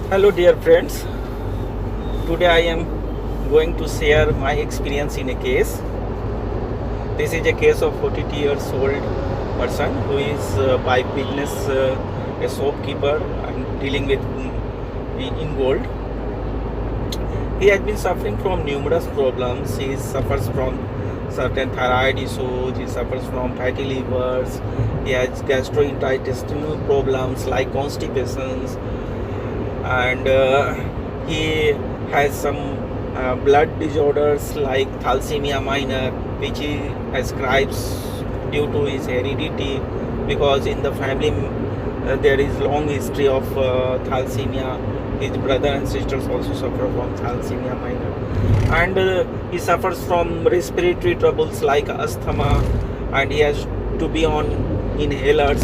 Hello, dear friends. Today I am going to share my experience in a case. This is a case of 42 years old person who is by business a shopkeeper and dealing with in gold. He has been suffering from numerous problems. He suffers from certain thyroid issues. He suffers from fatty livers. He has gastrointestinal problems like constipations, and he has some blood disorders like thalassemia minor, which he ascribes due to his heredity, because in the family there is long history of thalassemia. His brother and sisters also suffer from thalassemia minor, and he suffers from respiratory troubles like asthma, and he has to be on inhalers.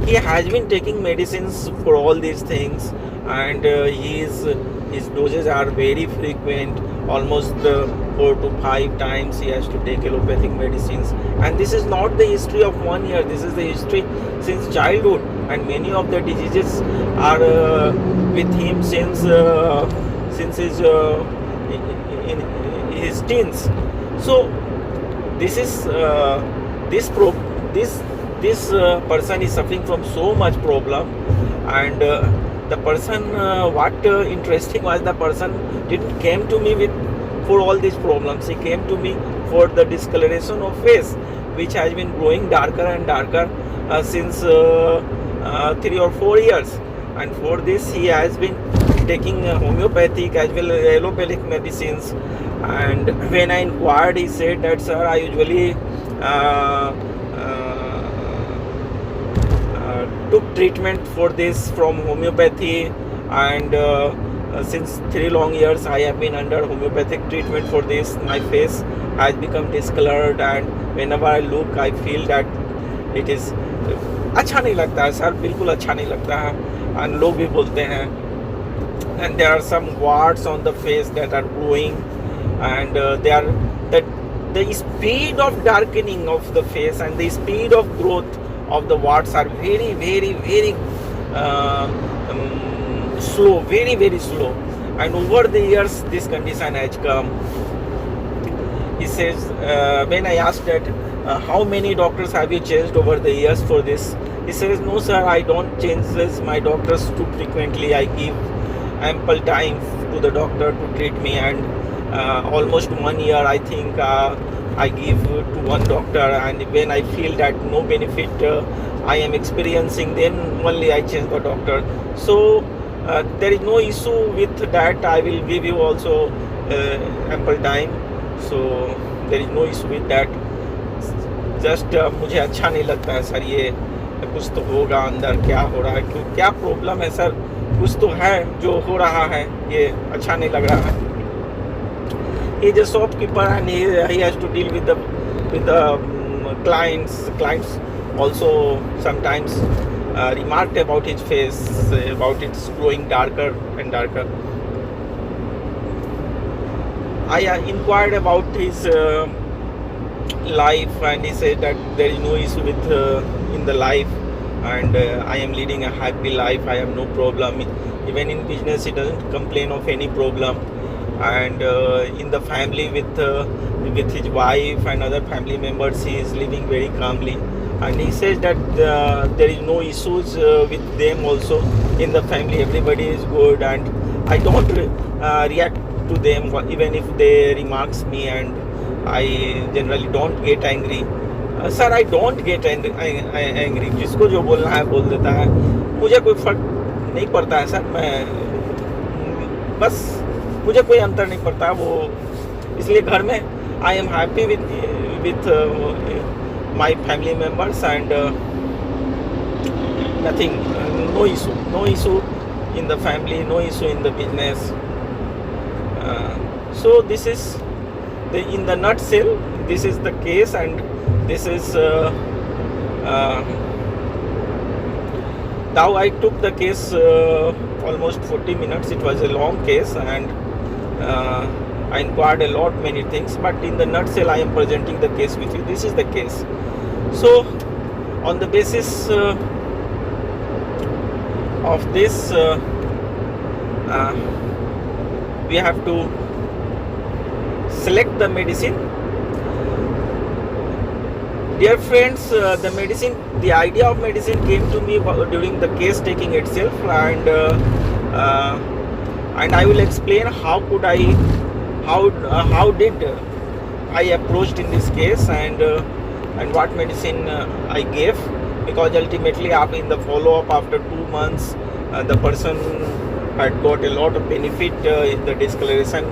He has been taking medicines for all these things, and his doses are very frequent, almost 4 to 5 times he has to take allopathic medicines. And this is not the history of 1 year, this is the history since childhood, and many of the diseases are with him since his in his teens. So this is this person is suffering from so much problem, and the person what interesting was, the person didn't came to me with for all these problems. He came to me for the discoloration of face, which has been growing darker and darker since 3 or 4 years, and for this he has been taking homeopathic as well as allopathic medicines. And when I inquired, he said that, sir, I usually took treatment for this from homeopathy, and since 3 long years I have been under homeopathic treatment for this. My face has become discolored, and whenever I look I feel that it is अच्छा नहीं लगता है sir, बिल्कुल अच्छा नहीं लगता है, and लोग भी बोलते हैं. And there are some warts on the face that are growing, and they are the speed of darkening of the face and the speed of growth of the warts are very, very, very slow, very, very slow. And over the years this condition has come. He says, when I asked that how many doctors have you changed over the years for this, he says, no sir, I don't change my doctors too frequently. I give ample time to the doctor to treat me, and almost 1 year I think I give to one doctor, and when I feel that no benefit I am experiencing, then only I change the doctor. So there is no issue with that. I will give you also ample time, so there is no issue with that. Just मुझे अच्छा नहीं लगता है sir, ये कुछ तो होगा अंदर, क्या हो रहा है, क्या प्रॉब्लम है सर, कुछ तो है जो हो रहा है, ये अच्छा नहीं लग रहा है. He is a shopkeeper, and he has to deal with the clients. Clients also sometimes remarked about his face, about its growing darker and darker. I inquired about his life, and he said that there is no issue with in the life, and I am leading a happy life. I have no problem. Even in business he doesn't complain of any problem, and in the family with his wife and other family members he is living very calmly. And he says that there is no issues with them also. In the family everybody is good, and I don't react to them even if they remarks me, and I generally don't get angry. Sir, I don't get angry. जिसको जो बोलना है बोल देता है, मुझे कोई फर्क नहीं पड़ता है सर. मैं बस मुझे कोई अंतर नहीं पड़ता है वो, इसलिए घर में I am happy with my family members, and nothing, no issue in the family, no issue in the business. So this is in the nutshell, this is the case, and this is now I took the case almost 40 minutes. It was a long case, and I inquired a lot many things, but in the nutshell I am presenting the case with you. This is the case. So on the basis of this, we have to select the medicine. Dear friends, the idea of medicine came to me during the case taking itself, and I will explain how did I approached in this case, and what medicine I gave, because ultimately in the follow-up after 2 months, the person had got a lot of benefit. The discoloration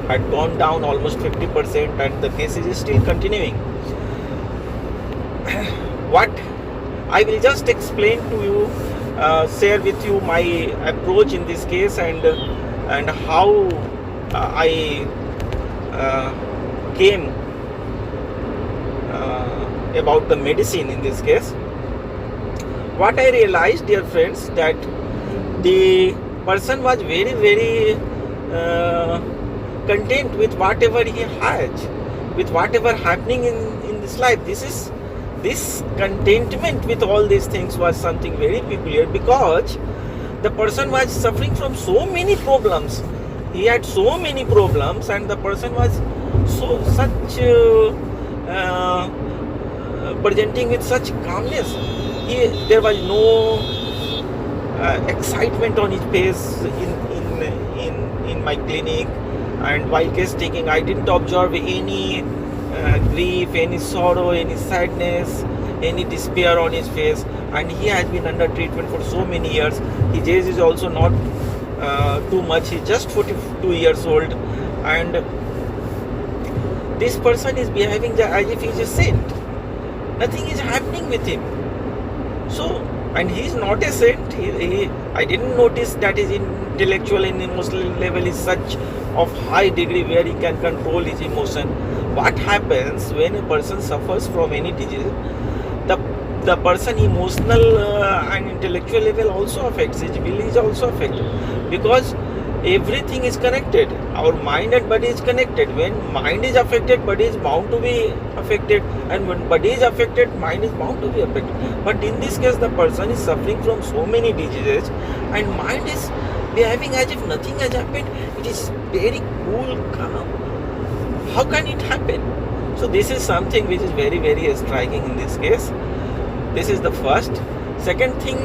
had gone down almost 50%, and the case is still continuing. What I will just explain to you, share with you my approach in this case, and how I came about the medicine in this case. What I realized, dear friends, that the person was very, very content with whatever he has, with whatever happening in this life. This contentment with all these things was something very peculiar, because the person was suffering from so many problems. He had so many problems, and the person was such presenting with such calmness. There was no excitement on his face in my clinic, and while case taking, I didn't observe any grief, any sorrow, any sadness, any despair on his face. And he has been under treatment for so many years. His age is also not too much. He's just 42 years old, and this person is behaving as if he's a saint. Nothing is happening with him. So, and he is not a saint. I didn't notice that his intellectual and emotional level is such of high degree where he can control his emotion. What happens when a person suffers from any disease? The person emotional and intellectual level also affects. His will is also affected, because everything is connected. Our mind and body is connected. When mind is affected, body is bound to be affected, and when body is affected, mind is bound to be affected. But in this case, the person is suffering from so many diseases, and mind is behaving as if nothing has happened. It is very cool, calm. How can it happen? So this is something which is very, very striking in this case. This is the first. Second thing,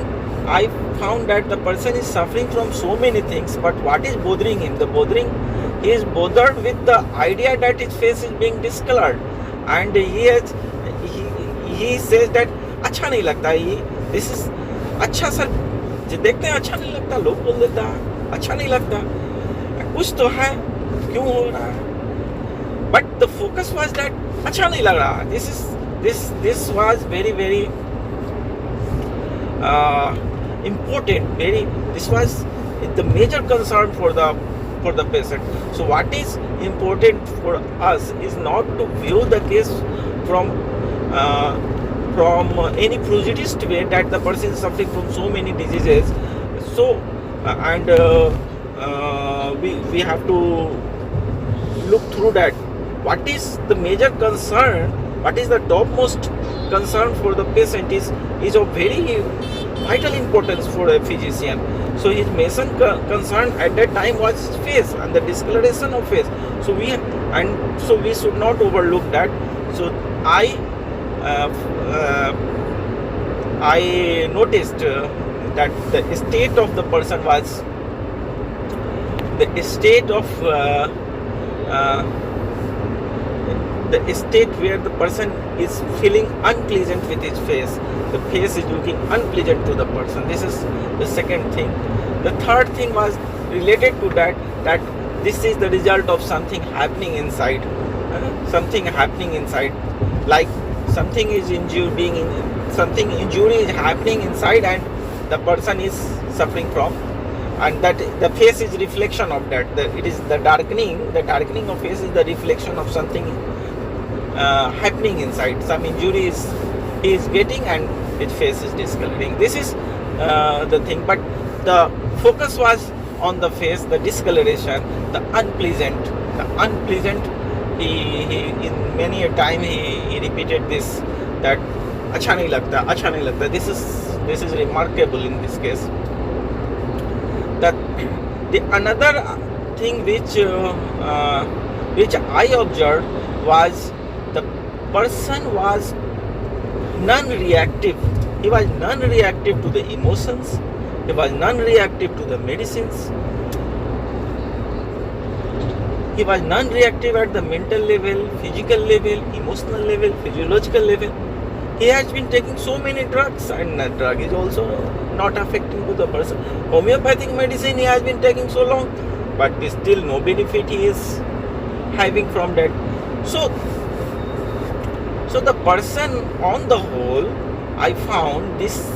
I found that the person is suffering from so many things, but what is bothering him? He is bothered with the idea that his face is being discolored, and he says that अच्छा नहीं लगता ये. This is अच्छा sir देखते हैं अच्छा नहीं लगता, लोग बोल देता है अच्छा नहीं लगता, कुछ तो है, क्यों हो रहा है? But the focus was that अच्छा नहीं लग रहा. This was very, very important. This was the major concern for the patient. So what is important for us is not to view the case from any prejudiced way that the person is suffering from so many diseases. So we have to look through that. What is the major concern? What is the topmost concern for the patient is of very vital importance for a physician. So his main concern at that time was face and the discoloration of face. So we should not overlook that. So I noticed that the state of the person was the state of the state where the person is feeling unpleasant with his face. The face is looking unpleasant to the person. This is the second thing. The third thing was related to that this is the result of something happening inside. Something happening inside, like something is injury is happening inside, and the person is suffering from, and that the face is reflection of that. It is the darkening of face is the reflection of something happening inside. Some injury he is getting, and his face is discoloring. This is the thing. But the focus was on the face, the discoloration, the unpleasant. He in many a time he repeated this, that अच्छा नहीं लगता. This is remarkable in this case. That the another thing which I observed was the person was non-reactive. He was non-reactive to the emotions. He was non-reactive to the medicines. He was non-reactive at the mental level, physical level, emotional level, physiological level. He has been taking so many drugs, and that drug is also not affecting to the person. Homeopathic medicine he has been taking so long, but still no benefit he is having from that. So the person on the whole, I found this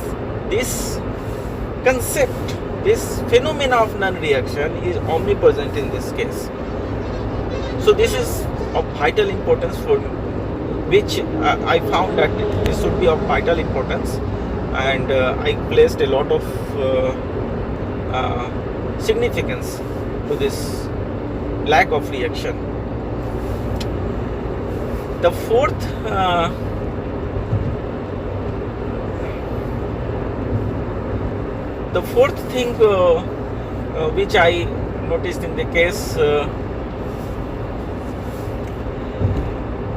concept, this phenomena of non-reaction is omnipresent in this case. So this is of vital importance for me, which I found that this should be of vital importance, and I placed a lot of significance to this lack of reaction. The fourth thing which I noticed in the case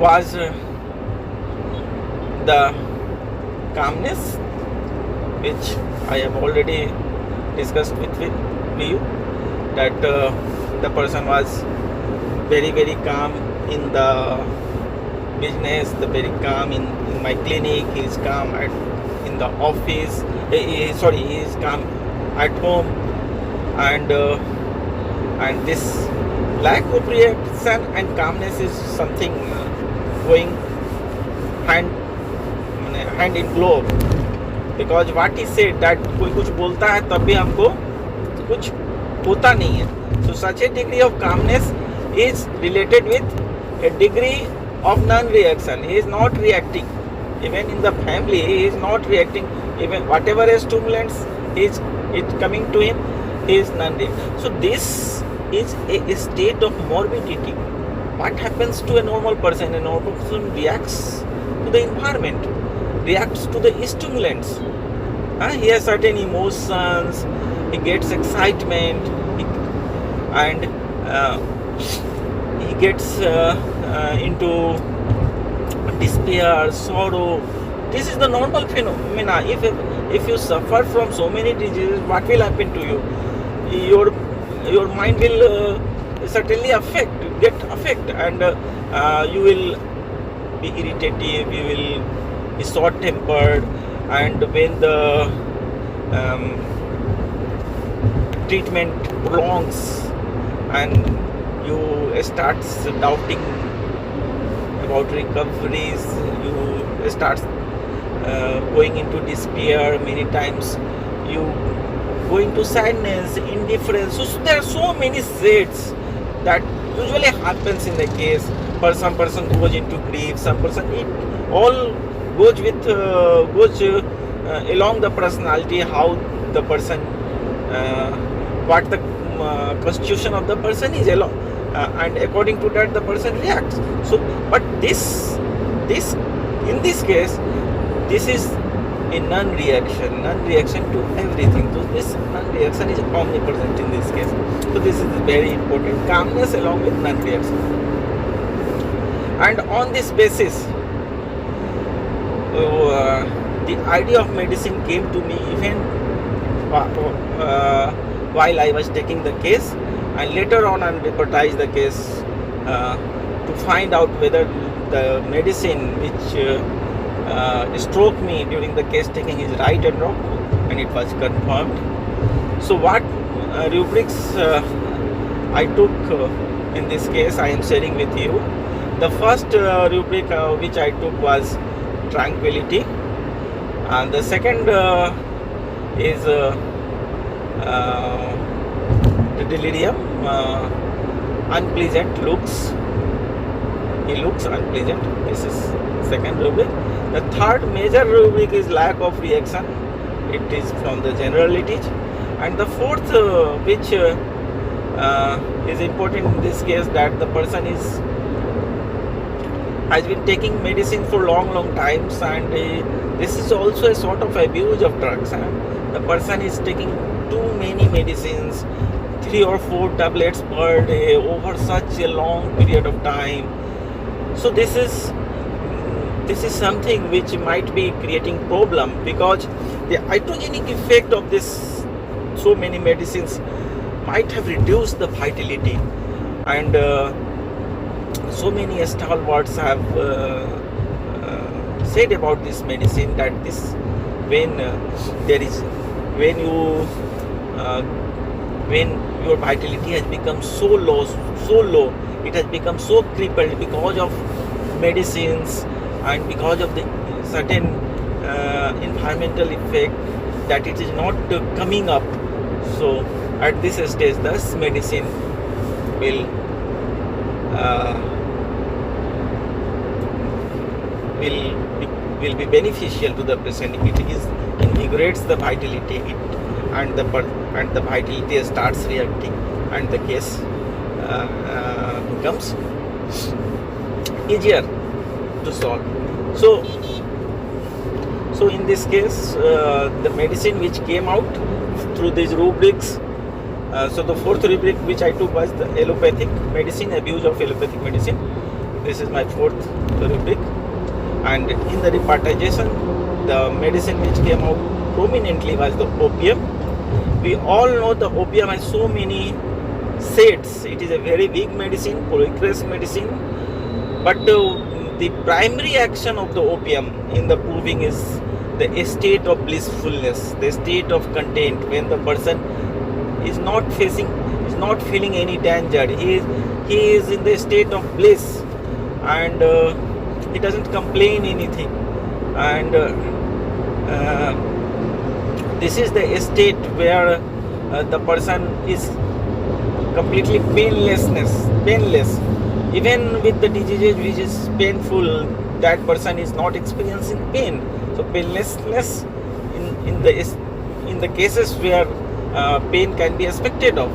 was the calmness, which I have already discussed with you, that the person was very, very calm in the business, very calm in my clinic, he is calm in the office, he is calm at home, and this lack of reaction and calmness is something going hand in glove, because what he said that कोई कुछ बोलता है तब भी हमको कुछ होता नहीं है. So such a degree of calmness is related with a degree of non-reaction. He is not reacting. Even in the family, he is not reacting. Even whatever is stimulants is coming to him, he is non-reacting. So this is a state of morbidity. What happens to a normal person? A normal person reacts to the environment, reacts to the stimulants. He has certain emotions, he gets excitement, and he gets into despair, sorrow. This is the normal phenomena. If you suffer from so many diseases, what will happen to you? Your mind will certainly get affected, and you will be irritative, you will be short-tempered, and when the treatment prolongs and you start doubting about recoveries, you start going into despair many times, you go into sadness, indifference. So there are so many shades that usually happens in the case. For some person goes into grief, some person, it all goes with along the personality, how the person, what the constitution of the person is along, and according to that the person reacts. So, but this in this case, this is a non-reaction to everything. So this non-reaction is omnipresent in this case. So this is very important. Calmness along with non-reaction. And on this basis, the idea of medicine came to me even while I was taking the case, and later on I reportaged the case to find out whether the medicine which struck me during the case taking is right or wrong, and it was confirmed. So what rubrics I took in this case I am sharing with you. The first rubric which I took was tranquility, and the second is the delirium, unpleasant looks. He looks unpleasant. This is second rubric. The third major rubric is lack of reaction. It is from the generalities. And the fourth, which is important in this case, that the person has been taking medicine for long times, and this is also a sort of abuse of drugs. the person is taking too many medicines, 3 or 4 tablets per day over such a long period of time. So this is something which might be creating problem, because the iatrogenic effect of this so many medicines might have reduced the vitality, and so many stalwarts have said about this medicine that this when when your vitality has become so low, it has become so crippled because of medicines and because of the certain environmental effect, that it is not coming up. So at this stage, this medicine will be beneficial to the patient. It invigorates the vitality, and the vitality starts reacting, and the case becomes easier to solve. So in this case, the medicine which came out through these rubrics, so the fourth rubric which I took was the allopathic medicine, abuse of allopathic medicine. This is my fourth rubric. And in the repartization, the medicine which came out prominently was the opium. We all know the opium has so many shades. It is a very big medicine, polycrest medicine, but the primary action of the opium in the proving is the state of blissfulness, the state of content, when the person is not feeling any danger. He is in the state of bliss, and he doesn't complain anything, and this is the state where the person is completely painless. Even with the diseases which is painful, that person is not experiencing pain. So painlessness in the cases where pain can be expected of.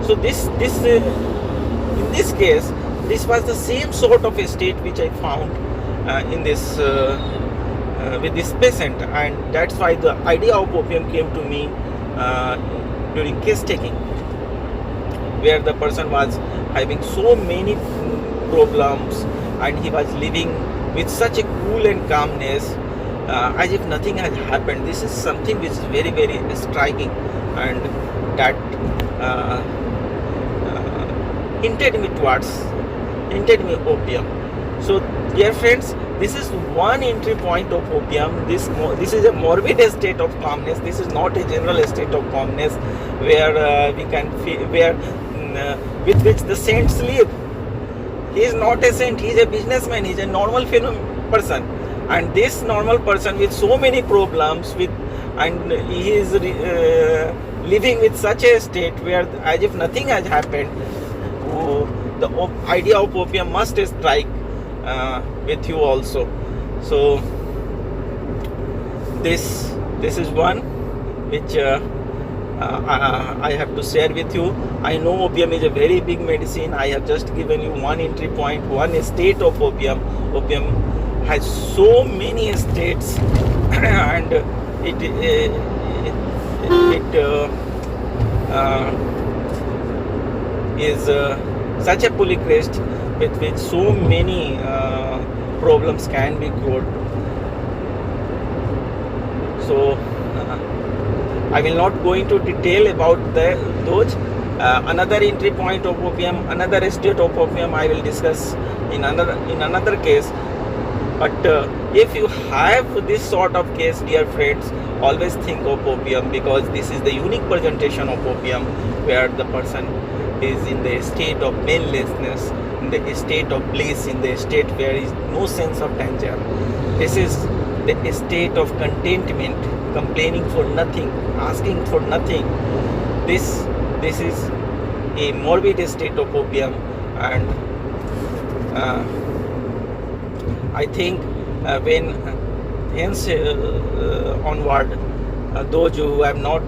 So this in this case, this was the same sort of a state which I found in this with this patient, and that's why the idea of opium came to me during case taking, where the person was having so many problems and he was living with such a cool and calmness, as if nothing has happened. This is something which is very, very striking, and that hinted me opium. So dear friends, this is one entry point of opium. This is a morbid state of calmness. This is not a general state of calmness where we can feel, with which the saints live. He is not a saint, he is a businessman, he is a normal person, and this normal person with so many problems, and he is living with such a state where as if nothing has happened. The idea of opium must strike with you also. So this is one which I have to share with you. I know opium is a very big medicine. I have just given you one entry point, one state of opium. Opium has so many states, and it is such a polycrest with which so many problems can be cured. So I will not go into detail about those. Another entry point of opium, another state of opium I will discuss in another case. But if you have this sort of case, dear friends, always think of opium, because this is the unique presentation of opium, where the person is in the state of painlessness, in the state of bliss, in the state where there is no sense of danger. This is the state of contentment, complaining for nothing, asking for nothing. This is a morbid state of opium, and I think when hence onward, those who have not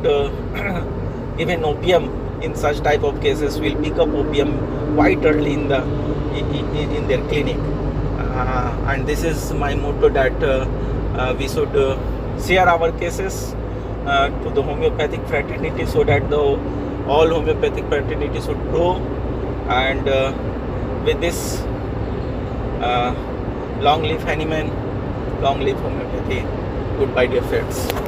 given opium in such type of cases will pick up opium quite early in their clinic, and this is my motto, that we should share our cases to the homeopathic fraternity, so that the all homeopathic fraternities would grow. And with this, long live Hanuman, long live homeopathy. Goodbye, dear friends.